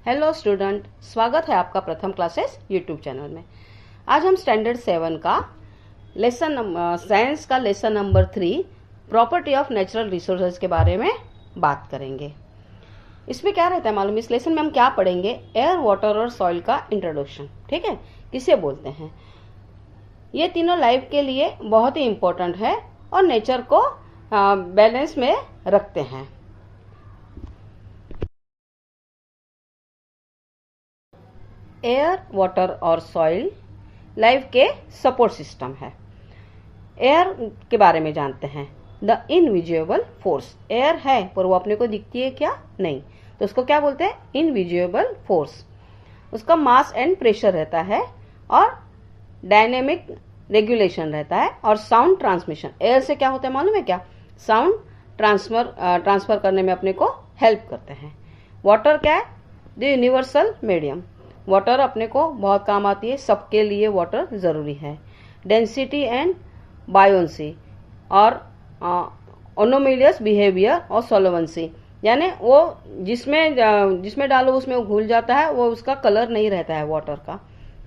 Hello student, स्वागत है आपका प्रथम क्लासेस यूट्यूब चैनल में। आज हम स्टैंडर्ड 7 का साइंस का lesson number 3 property of natural resources के बारे में बात करेंगे। इसमें क्या रहता है मालूम? इस लेसन में हम क्या पढ़ेंगे? एयर, वाटर और सॉइल का इंट्रोडक्शन। ठीक है, किसे बोलते हैं? ये तीनों लाइफ के लिए बहुत ही इम्पोर्टेंट है और नेचर को बैलेंस में रखते हैं। एयर, वाटर और सॉइल लाइफ के सपोर्ट सिस्टम है। एयर के बारे में जानते हैं। The invisible force. एयर है पर वो अपने को दिखती है क्या? नहीं, तो उसको क्या बोलते हैं? Invisible force. उसका मास एंड प्रेशर रहता है और डायनेमिक रेगुलेशन रहता है और साउंड ट्रांसमिशन। एयर से क्या होता है मालूम है क्या? साउंड ट्रांसफर करने में अपने को हेल्प करते हैं। वाटर क्या है? The universal medium. वाटर अपने को बहुत काम आती है, सबके लिए वाटर जरूरी है। डेंसिटी एंड बायोन्सी और ओनोमेलियस बिहेवियर और सोलोवेंसी, यानी वो जिसमें डालो उसमें वो घुल जाता है, वो उसका कलर नहीं रहता है वाटर का।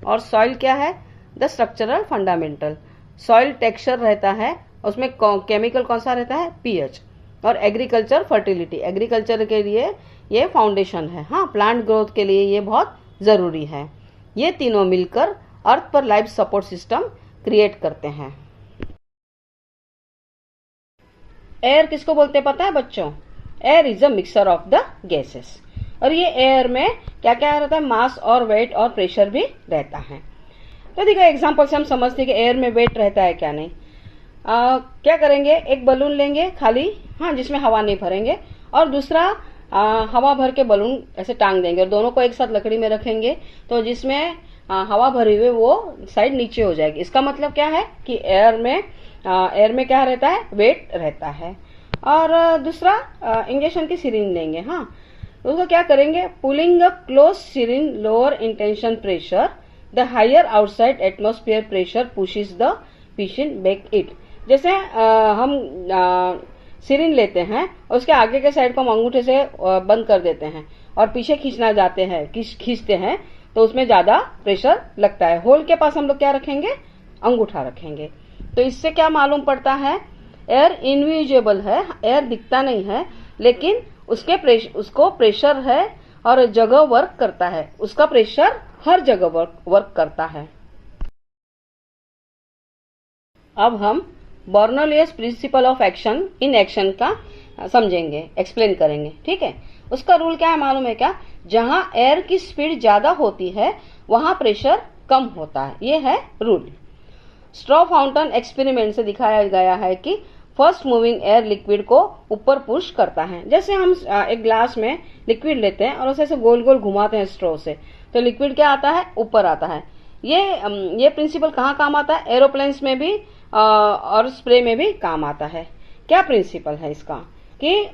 और सॉइल क्या है? The structural fundamental. Soil texture रहता है, उसमें केमिकल कौन सा रहता है? पीएच। और एग्रीकल्चर फर्टिलिटी। एग्रीकल्चर के लिए ये फाउंडेशन है। हाँ, प्लांट ग्रोथ के लिए ये बहुत जरूरी है। ये तीनों मिलकर अर्थ पर लाइफ सपोर्ट सिस्टम क्रिएट करते हैं। एयर किसको बोलते हैं पता है बच्चों? Air is a mixture of the gases. और ये एयर में क्या क्या रहता है? मास और वेट और प्रेशर भी रहता है। तो देखो एग्जांपल से हम समझते हैं कि एयर में वेट रहता है क्या नहीं। क्या करेंगे? एक बलून लेंगे खाली, हाँ, जिसमें हवा नहीं भरेंगे, और दूसरा हवा भर के बलून ऐसे टांग देंगे और दोनों को एक साथ लकड़ी में रखेंगे, तो जिसमें हवा भरी हुई वो साइड नीचे हो जाएगी। इसका मतलब क्या है कि एयर में क्या रहता है? वेट रहता है। और दूसरा इंजेक्शन की सिरिंज लेंगे, हाँ, तो उसको क्या करेंगे? Pulling a close syringe lower intention pressure, the higher outside atmosphere pressure pushes the patient back it. जैसे हम सिरिंज लेते हैं और उसके आगे के साइड को हम अंगूठे से बंद कर देते हैं और पीछे खींचते हैं, तो उसमें ज्यादा प्रेशर लगता है। होल के पास हम लोग क्या रखेंगे? अंगूठा रखेंगे। तो इससे क्या मालूम पड़ता है? एयर इनविजिबल है, एयर दिखता नहीं है, लेकिन उसको प्रेशर है और जगह वर्क करता है। उसका प्रेशर हर जगह वर्क करता है। अब हम Bernoulli's principle of action in action का समझेंगे, एक्सप्लेन करेंगे। ठीक है, उसका रूल क्या है मालूम है क्या? जहां एयर की स्पीड ज्यादा होती है वहां प्रेशर कम होता है। ये है रूल। स्ट्रॉ फाउंटेन एक्सपेरिमेंट से दिखाया गया है कि फर्स्ट मूविंग एयर लिक्विड को ऊपर पुश करता है। जैसे हम एक ग्लास में लिक्विड लेते हैं और उसे ऐसे गोल गोल घुमाते हैं स्ट्रॉ से, तो लिक्विड क्या आता है? ऊपर आता है। ये प्रिंसिपल कहाँ काम आता है? एरोप्लेन्स में भी और स्प्रे में भी काम आता है। क्या प्रिंसिपल है इसका? कि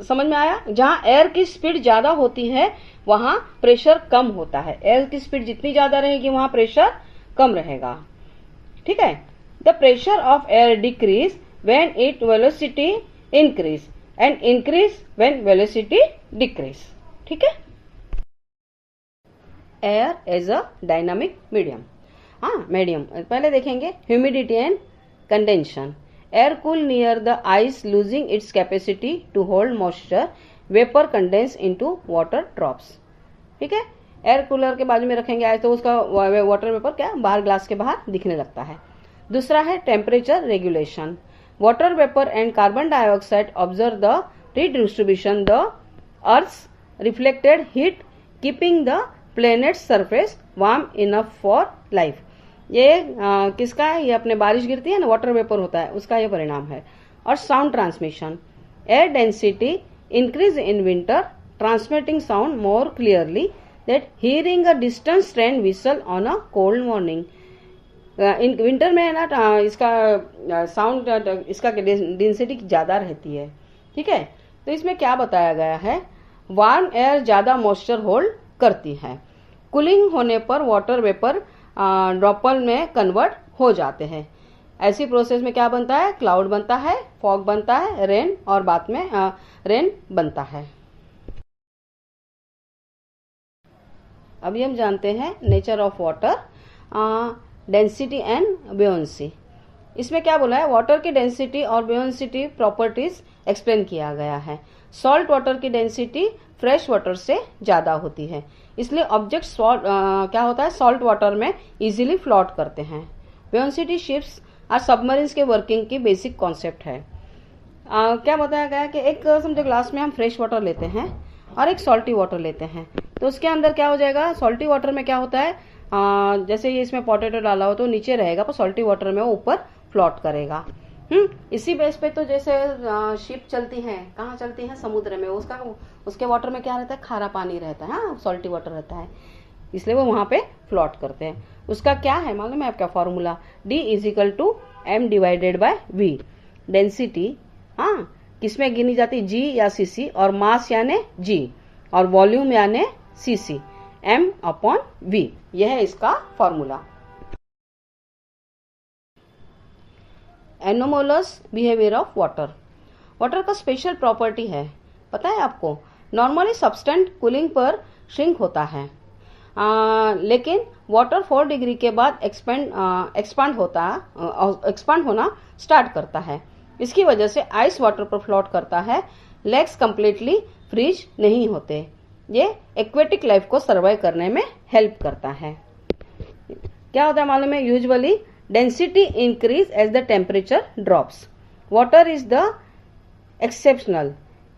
समझ में आया? जहां एयर की स्पीड ज्यादा होती है वहां प्रेशर कम होता है। एयर की स्पीड जितनी ज्यादा रहेगी वहां प्रेशर कम रहेगा। ठीक है। The pressure of air decrease when it velocity increase and increase when velocity decrease. ठीक है। Air as a dynamic medium. हाँ, मीडियम पहले देखेंगे। Humidity and condensation. Air cool near the ice losing its capacity to hold moisture, vapour condense into water drops. ठीक है। Air cooler के बाजू में रखेंगे आइस, तो उसका वाटर वेपर क्या बाहर, ग्लास के बाहर दिखने लगता है। दूसरा है temperature regulation. Water vapour and carbon dioxide observe the redistribution the earth's reflected heat, keeping the planet surface warm enough for life. ये किसका है? ये अपने बारिश गिरती है ना, वाटर वेपर होता है, उसका ये परिणाम है। और sound transmission. Air density increase in winter, transmitting sound more clearly that hearing a distance train whistle on a cold morning. In winter में है ना, इसका साउंड इसका डेंसिटी ज्यादा रहती है। ठीक है। तो इसमें क्या बताया गया है? वार्म एयर ज्यादा मॉइस्चर होल्ड करती है। कूलिंग होने पर वाटर वेपर ड्रॉपल में कन्वर्ट हो जाते हैं। ऐसी प्रोसेस में क्या बनता है? क्लाउड बनता है, फॉग बनता है, रेन, और बाद में रेन बनता है। अभी हम जानते हैं nature of water, density and buoyancy. इसमें क्या बोला है, वाटर की डेंसिटी और बुयोंसी प्रॉपर्टीज एक्सप्लेन किया गया है। सॉल्ट वाटर की डेंसिटी फ्रेश वाटर से ज्यादा होती है, इसलिए ऑब्जेक्ट क्या होता है, सॉल्ट वाटर में इजीली फ्लोट करते हैं। बुयोंसी शिप्स और सबमरीन्स के वर्किंग की बेसिक कॉन्सेप्ट है। क्या बताया गया कि एक समझो ग्लास में हम फ्रेश वाटर लेते हैं और एक सॉल्टी वाटर लेते हैं, तो उसके अंदर क्या हो जाएगा, सॉल्टी वाटर में क्या होता है, जैसे ये इसमें पोटैटो डाला हो तो नीचे रहेगा, पर सॉल्टी वाटर में वो ऊपर फ्लोट करेगा। इसी बेस पे तो जैसे शिप चलती हैं, कहाँ चलती हैं, समुद्र में, उसके वाटर में क्या रहता है, खारा पानी रहता है, हाँ सॉल्टी वाटर रहता है, इसलिए वो वहां पे फ्लोट करते हैं। उसका क्या है मालूम है आपका formula, D = M divided by V। Density हाँ किसमें गिनी जाती, G या Cc, और मास यानी G, और वॉल्यूम यानी Cc, M/V, यह है इसका formula. Anomalous behaviour of water. Water का स्पेशल प्रॉपर्टी है, पता है आपको, नॉर्मली सब्सटेंट कूलिंग पर श्रिंक होता है, लेकिन वाटर 4 डिग्री के बाद एक्सपांड होना स्टार्ट करता है। इसकी वजह से आइस वाटर पर फ्लोट करता है, लेग्स कंप्लीटली फ्रीज नहीं होते। ये एक्वेटिक लाइफ को सर्वाइव करने में हेल्प करता है। क्या होता है मालूम है, usually density increase as the temperature drops. Water is the exceptional,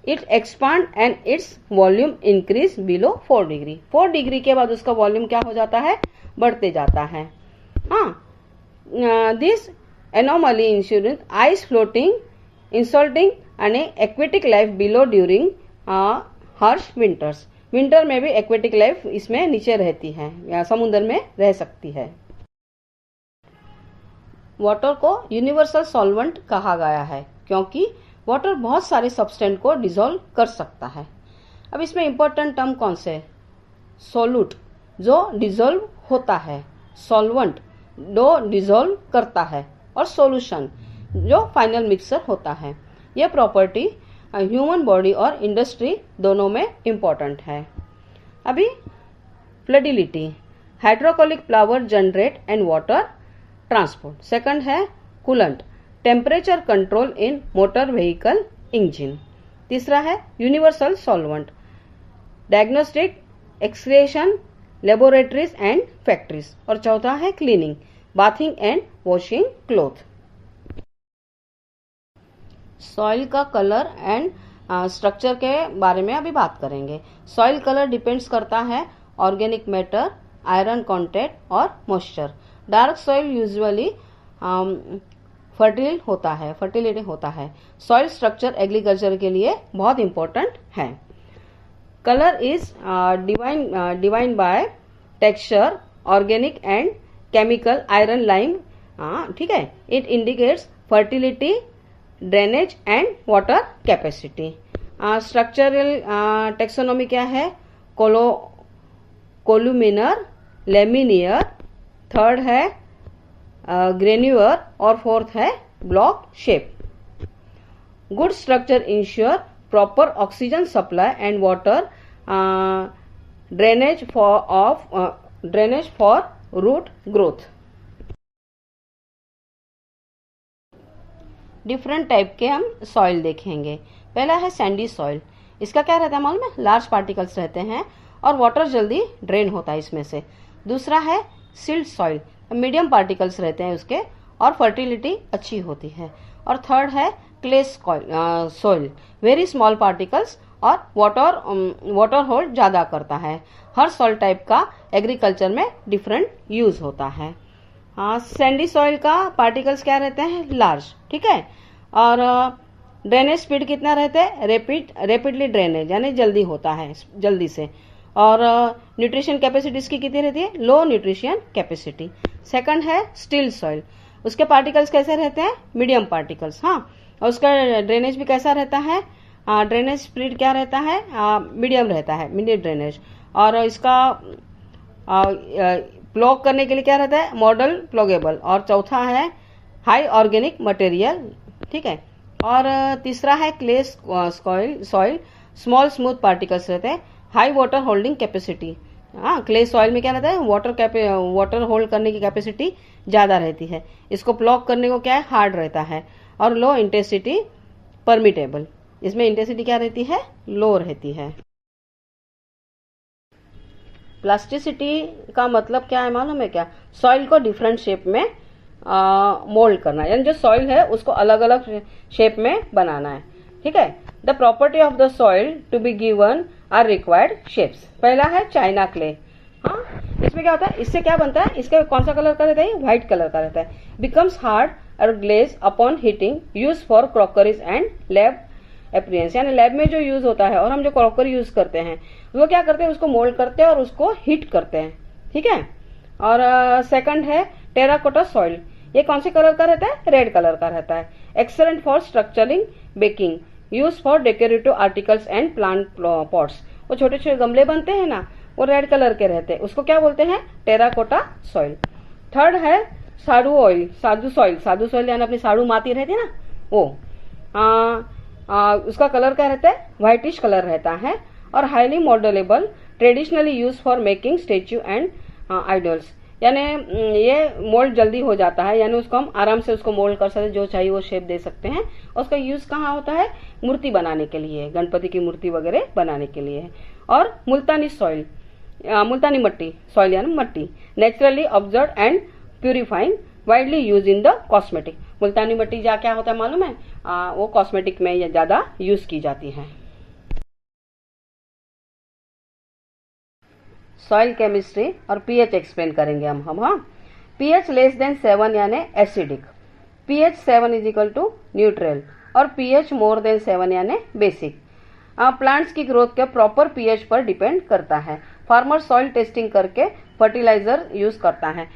it expand and its volume increase below 4 degree. 4 degree के बाद उसका वॉल्यूम क्या हो जाता है, बढ़ते जाता है। This anomaly insurance ice floating insulting and aquatic life below during harsh winters. Winter में भी एक्वेटिक लाइफ इसमें नीचे रहती है या समुद्र में रह सकती है। वाटर को यूनिवर्सल सॉल्वेंट कहा गया है क्योंकि वाटर बहुत सारे सब्सटेंट को डिसॉल्व कर सकता है। अब इसमें इंपॉर्टेंट टर्म कौन से, सोल्यूट जो डिसॉल्व होता है, सॉल्वेंट जो डिसॉल्व करता है, और सॉल्यूशन जो फाइनल मिक्सर होता है। यह प्रॉपर्टी ह्यूमन बॉडी और इंडस्ट्री दोनों में इंपॉर्टेंट है। अभी fluidity, hydraulic power generate and water transport. Second है coolant, temperature control in motor vehicle engine. तीसरा है universal solvent, diagnostic excretion laboratories and factories. और चौथा है cleaning, bathing and washing cloth. Soil का कलर एंड स्ट्रक्चर के बारे में अभी बात करेंगे। सॉइल कलर डिपेंड्स करता है ऑर्गेनिक मैटर, आयरन कंटेंट और moisture. Dark soil usually fertility होता है। सॉइल स्ट्रक्चर एग्रीकल्चर के लिए बहुत इंपॉर्टेंट है। Colour is divine by texture, organic and chemical, iron, lime, ठीक है। It indicates fertility, drainage and water capacity. Structural taxonomy क्या है, कोलुमिनर, लेमिनियर, थर्ड है ग्रेन्यूलर, और फोर्थ है block shape. Good structure ensure proper oxygen supply and water drainage for root growth. Different type के हम soil देखेंगे। पहला है सैंडी सॉइल। इसका क्या रहता है मालूम है, लार्ज पार्टिकल्स रहते हैं और वाटर जल्दी ड्रेन होता है इसमें से। दूसरा है सिल्ट सॉइल, मीडियम पार्टिकल्स रहते हैं उसके और फर्टिलिटी अच्छी होती है। और थर्ड है clay soil, very small particles और वाटर होल्ड ज्यादा करता है। हर सॉइल टाइप का एग्रीकल्चर में डिफरेंट यूज होता है। सैंडी सॉइल का पार्टिकल्स क्या रहते हैं, लार्ज, ठीक है। और ड्रेनेज स्पीड कितना रहता है, रेपिडली ड्रेनेज यानी जल्दी होता है, जल्दी से। और न्यूट्रिशन कैपेसिटी इसकी कितनी रहती है, लो न्यूट्रिशन कैपेसिटी। सेकंड है स्टील सॉइल, उसके पार्टिकल्स कैसे रहते हैं, मीडियम पार्टिकल्स, और उसका ड्रेनेज भी कैसा रहता है, ड्रेनेज स्पीड क्या रहता है, मीडियम रहता है, मीडियम ड्रेनेज। और इसका प्लॉग करने के लिए क्या रहता है, मॉडल प्लॉगेबल। और चौथा है हाई ऑर्गेनिक मटेरियल, ठीक है। और तीसरा है clay soil, small smooth particles रहते हैं, हाई वाटर होल्डिंग कैपेसिटी। हाँ, क्ले सॉइल में क्या रहता है, वाटर होल्ड करने की कैपेसिटी ज़्यादा रहती है, इसको ब्लॉक करने को क्या है, हार्ड रहता है, और लो इंटेंसिटी परमिटेबल, इसमें इंटेंसिटी क्या रहती है, लो रहती है। प्लास्टिसिटी का मतलब क्या है मालूम है क्या, सॉइल को डिफरेंट शेप में मोल्ड करना, यानी जो सॉइल है उसको अलग अलग शेप में बनाना है, ठीक है। The property of the soil to be given are required shapes. पहला है चाइना क्ले। हाँ, इसमें क्या होता है, इससे क्या बनता है, इसका कौन सा कलर का रहता है, व्हाइट कलर का रहता है। बिकम्स हार्ड और glaze upon heating, use for crockeries and lab appliances, यानी लैब में जो यूज होता है और हम जो क्रॉकरी यूज करते हैं वो क्या करते हैं, उसको मोल्ड करते हैं और उसको हीट करते हैं, ठीक है। और सेकंड है टेराकोटा सॉइल। ये कौन से कलर का रहता है, रेड कलर का रहता है। Excellent for structuring baking, use for decorative articles and plant pots. वो छोटे छोटे गमले बनते हैं ना, वो रेड कलर के रहते हैं, उसको क्या बोलते हैं, टेराकोटा सॉइल। थर्ड है साधु ऑयल, साधु सॉइल। साधु सॉइल यानी अपनी साधु माटी रहती है ना, वो उसका कलर क्या रहता है, व्हाइटिश कलर रहता है, और highly mouldable, traditionally use for making statue and idols, यानी ये मोल्ड जल्दी हो जाता है, यानी उसको हम आराम से उसको मोल्ड कर सकते हैं, जो चाहिए वो शेप दे सकते हैं। उसका यूज कहाँ होता है, मूर्ति बनाने के लिए, गणपति की मूर्ति वगैरह बनाने के लिए। और मुल्तानी सॉइल, मुल्तानी मट्टी सॉइल यानी मट्टी, naturally absorb and purifying, widely use in the cosmetic. Multani mitti क्या होता है मालूम है, वो कॉस्मेटिक में ज्यादा यूज की जाती है। सॉइल केमिस्ट्री और पीएच एक्सप्लेन करेंगे हम। हाँ, पीएच लेस देन 7 यानी acidic, pH 7 is equal to neutral, और पीएच मोर देन 7 यानी बेसिक। प्लांट्स की ग्रोथ के प्रॉपर पीएच पर डिपेंड करता है। फार्मर सॉइल टेस्टिंग करके फर्टिलाइजर यूज करता है,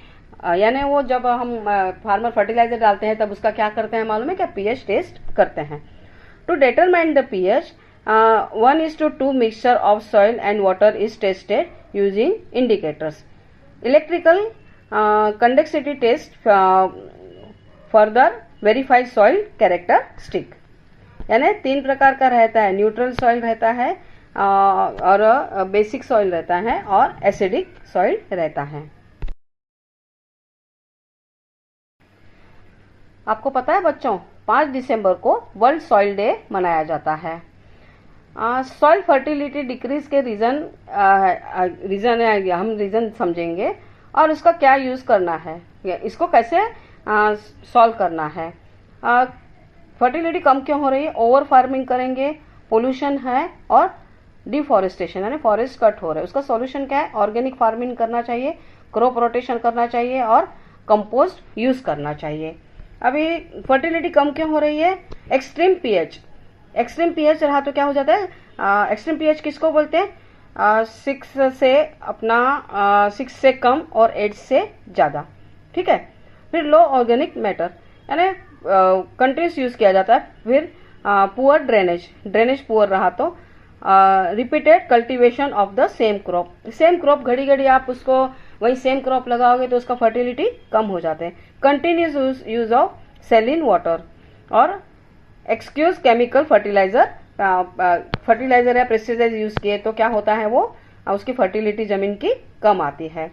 यानी वो जब हम फार्मर फर्टिलाइजर डालते हैं तब उसका क्या करते हैं मालूम है क्या, पीएच टेस्ट करते हैं। To determine the pH 1:2 mixture of soil and water is tested using indicators. Electrical conductivity test further verify soil characteristic. यानी 3 प्रकार का रहता है, न्यूट्रल सॉइल रहता है, और बेसिक सॉइल रहता है, और एसिडिक सॉइल रहता है। आपको पता है बच्चों, 5 दिसंबर को वर्ल्ड सॉइल डे मनाया जाता है। सॉइल फर्टिलिटी डिक्रीज के हम रीजन समझेंगे, और इसका क्या यूज करना है, इसको कैसे सॉल्व करना है। फर्टिलिटी कम क्यों हो रही है, ओवर फार्मिंग करेंगे, पोल्यूशन है, और डिफॉरेस्टेशन यानी फॉरेस्ट कट हो रहा है। उसका सॉल्यूशन क्या है, ऑर्गेनिक फार्मिंग करना चाहिए, क्रॉप रोटेशन करना चाहिए, और कंपोस्ट यूज करना चाहिए। अभी फर्टिलिटी कम क्यों हो रही है, एक्सट्रीम पीएच। एक्सट्रीम पीएच रहा तो क्या हो जाता है, एक्सट्रीम पीएच किसको बोलते हैं, 6 से कम और 8 से ज्यादा, ठीक है। फिर लो ऑर्गेनिक मैटर यानी कंट्रीज यूज किया जाता है। फिर पुअर ड्रेनेज पुअर रहा तो repeated cultivation of the same crop घड़ी घड़ी आप उसको वही सेम क्रॉप लगाओगे तो उसका फर्टिलिटी कम हो जाते हैं। Continuous use of saline water, और एक्सक्यूज केमिकल फर्टिलाइजर या पेस्टिसाइड यूज किए तो क्या होता है, वो उसकी फर्टिलिटी जमीन की कम आती है।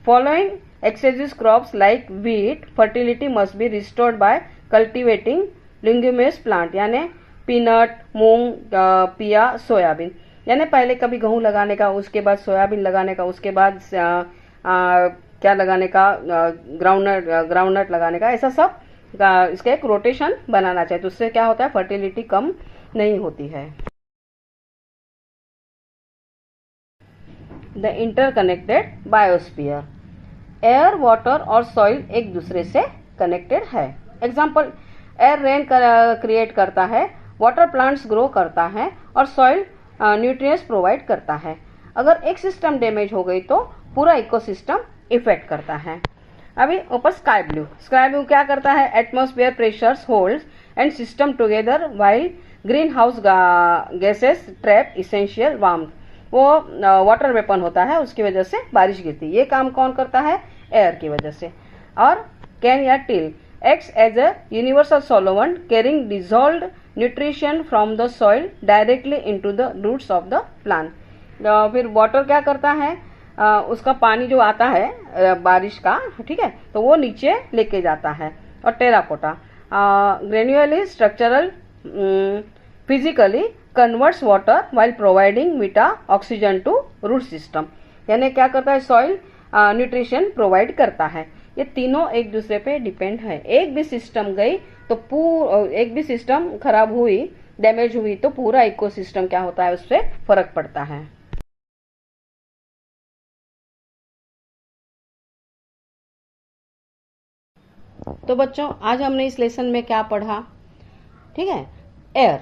Following excessive crops like wheat, fertility must be restored bye cultivating leguminous plant, यानी पीनट, मूंग, पिया, सोयाबीन। यानी पहले कभी गेहूं लगाने का, उसके बाद सोयाबीन लगाने का, उसके बाद क्या लगाने का, ग्राउंडनट लगाने का, ऐसा सब इसका एक रोटेशन बनाना चाहिए, तो उससे क्या होता है, फर्टिलिटी कम नहीं होती है। The interconnected biosphere, air, water और सॉइल एक दूसरे से कनेक्टेड है। एग्जाम्पल, एयर रेन क्रिएट करता है, वाटर प्लांट्स ग्रो करता है, और सॉइल न्यूट्रिएंट्स प्रोवाइड करता है। अगर एक सिस्टम डैमेज हो गई तो पूरा इकोसिस्टम इफेक्ट करता है। अभी ऊपर स्काई ब्लू क्या करता है, atmosphere pressures holds and system together while green house gases trap essential warmth, वो वाटर वेपन होता है, उसकी वजह से बारिश गिरती है। ये काम कौन करता है, एयर की वजह से। और कैन या till acts as a universal solvent carrying dissolved nutrition from the soil directly into the roots of the plant. फिर वाटर क्या करता है, उसका पानी जो आता है बारिश का, ठीक है, तो वो नीचे लेके जाता है। और terracotta granularly structural physically converts water while providing meta oxygen to root system, यानी क्या करता है, सॉइल न्यूट्रिशन प्रोवाइड करता है। ये तीनों एक दूसरे पे डिपेंड है। एक भी सिस्टम गई तो एक भी सिस्टम खराब हुई, डैमेज हुई, तो पूरा इकोसिस्टम क्या होता है, उससे फर्क पड़ता है। तो बच्चों आज हमने इस लेसन में क्या पढ़ा, ठीक है। एयर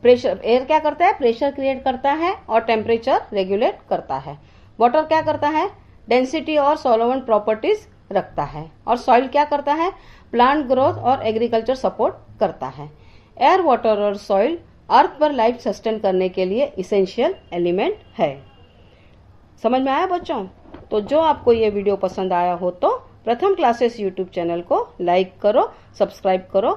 प्रेशर, एयर क्या करता है, प्रेशर क्रिएट करता है और टेम्परेचर रेगुलेट करता है। वाटर क्या करता है, डेंसिटी और सॉल्वेंट प्रॉपर्टीज रखता है। और सॉइल क्या करता है, प्लांट ग्रोथ और एग्रीकल्चर सपोर्ट करता है। एयर, वाटर और सॉइल अर्थ पर लाइफ सस्टेन करने के लिए इसेंशियल एलिमेंट है। समझ में आया बच्चों? तो जो आपको ये वीडियो पसंद आया हो तो प्रथम क्लासेस यूट्यूब चैनल को लाइक करो, सब्सक्राइब करो